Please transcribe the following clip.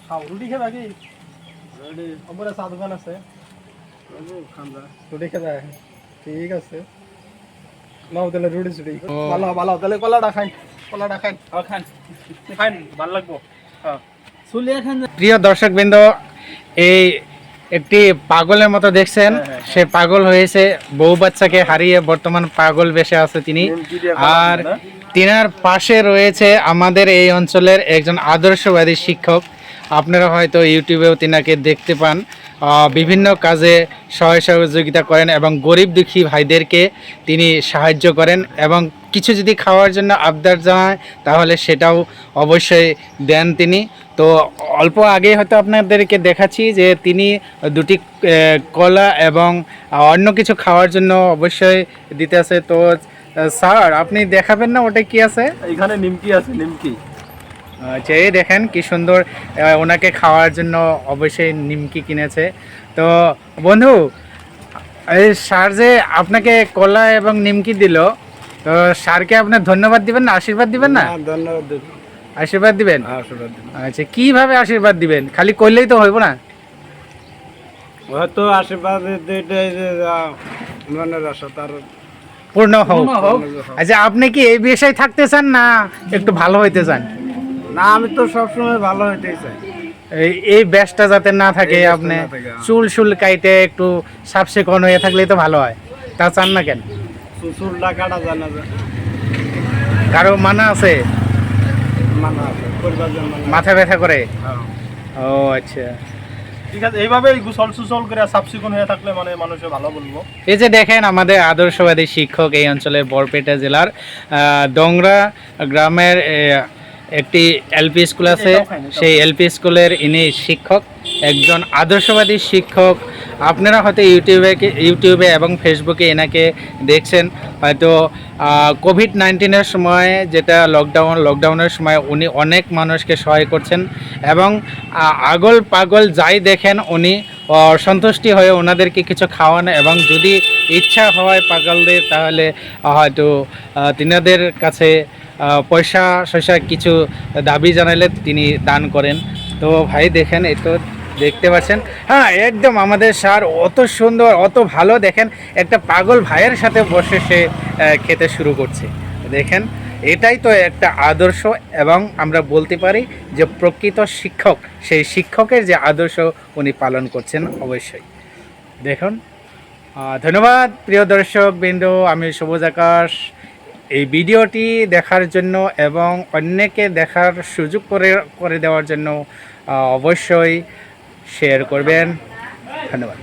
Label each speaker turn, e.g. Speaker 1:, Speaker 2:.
Speaker 1: খাও রুটি খেবা কি ওপরে চা দোকান আছে রুটি খেবা ঠিক আছে নাও তাহলে রুটি ছুটি ভালো ভালো তাহলে কলাটা খাই খান খান ভালো লাগবো
Speaker 2: প্রিয় দর্শকবৃন্দ, এই একটি পাগলের মতো দেখছেন, সে পাগল হয়েছে, বউ বাচ্চাকে হারিয়ে বর্তমান পাগল বেশে আছে তিনি। আর তিনার পাশে রয়েছে আমাদের এই অঞ্চলের একজন আদর্শবাদী শিক্ষক। আপনারা হয়তো ইউটিউবেও তিনাকে দেখতে পান, বিভিন্ন কাজে সহযোগিতা করেন এবং গরিব দুঃখী ভাইদেরকে তিনি সাহায্য করেন এবং কিছু যদি খাওয়ার জন্য আবদার জানায় তাহলে সেটাও অবশ্যই দেন তিনি। তো অল্প আগে হয়তো আপনাদেরকে দেখাচ্ছি যে তিনি দুটি কলা এবং অন্য কিছু খাওয়ার জন্য অবশ্যই দিতে আছে। তো স্যার আপনি দেখাবেন না ওটা কি আছে?
Speaker 1: এখানে নিমকি আছে, নিমকি।
Speaker 2: আচ্ছা, এই দেখেন কি সুন্দর, ওনাকে খাওয়ার জন্য অবশ্যই নিমকি কিনেছে। তো বন্ধু, এই স্যার যে আপনাকে কলা এবং নিমকি দিল, তো স্যারকে আপনার ধন্যবাদ দিবেন না আশীর্বাদ দিবেন না?
Speaker 1: ধন্যবাদ,
Speaker 2: আশীর্বাদ দিবেন।
Speaker 1: আশীর্বাদ দিন।
Speaker 2: আচ্ছা, কিভাবে আশীর্বাদ দিবেন? খালি করলেই তো হইব না,
Speaker 1: হয়তো আশীর্বাদ মনের আশা তার
Speaker 2: পূর্ণ হোক। আচ্ছা, আপনি কি এই বিষয়ে থাকতে চান না একটু ভালো হইতে চান?
Speaker 1: না, আমি তো সবসময় ভালো হইতেই চাই।
Speaker 2: এই ব্যাসটা যাতে না থাকে, আপনি চুল কাইটে একটু সাফ সিকন হয়ে থাকলেই তো ভালো হয়, তা চান না কেন?
Speaker 1: চুলটা কাটা জানা যায়,
Speaker 2: কারো মানা আছে?
Speaker 1: মানা আছে,
Speaker 2: মাথা ব্যথা করে?
Speaker 1: হ্যাঁ।
Speaker 2: ও আচ্ছা,
Speaker 1: ঠিক আছে, এইভাবে গুসল সুসল করে সাফ সিকুন হয়ে থাকলে মানে মানুষে ভালো বলবো।
Speaker 2: এই যে দেখেন আমাদের আদর্শবাদী শিক্ষক এই অঞ্চলের বরপেটা জেলার ডংরা গ্রামের একটি এলপি স্কুল আছে, সেই এলপি স্কুলের ইনি শিক্ষক, একজন আদর্শবাদী শিক্ষক। আপনারা হয়তো ইউটিউবে এবং ফেসবুকে এনাকে দেখছেন হয়তো। কোভিড-19 সময়, যেটা লকডাউনের সময় উনি অনেক মানুষকে সহায় করছেন এবং আগল পাগল যাই দেখেন উনি সন্তুষ্টি হয়ে ওনাদেরকে কিছু খাওয়ান এবং যদি ইচ্ছা হয় পাগলদের তাহলে হয়তো তিনাদের কাছে পয়সা কিছু দাবি জানালে তিনি দান করেন। তো ভাই দেখেন, এই তো দেখতে পাচ্ছেন, হ্যাঁ একদম আমাদের স্যার অত সুন্দর অত ভালো, দেখেন একটা পাগল ভাইয়ের সাথে বসে সে খেতে শুরু করছে। দেখেন, এটাই তো একটা আদর্শ এবং আমরা বলতে পারি যে প্রকৃত শিক্ষক, সেই শিক্ষকের যে আদর্শ উনি পালন করছেন অবশ্যই। দেখুন, ধন্যবাদ প্রিয় দর্শক বিন্দু, আমি সবুজ আকাশ। এই ভিডিওটি দেখার জন্য এবং অন্যকে দেখার সুযোগ করে দেওয়ার জন্য অবশ্যই শেয়ার করবেন। ধন্যবাদ।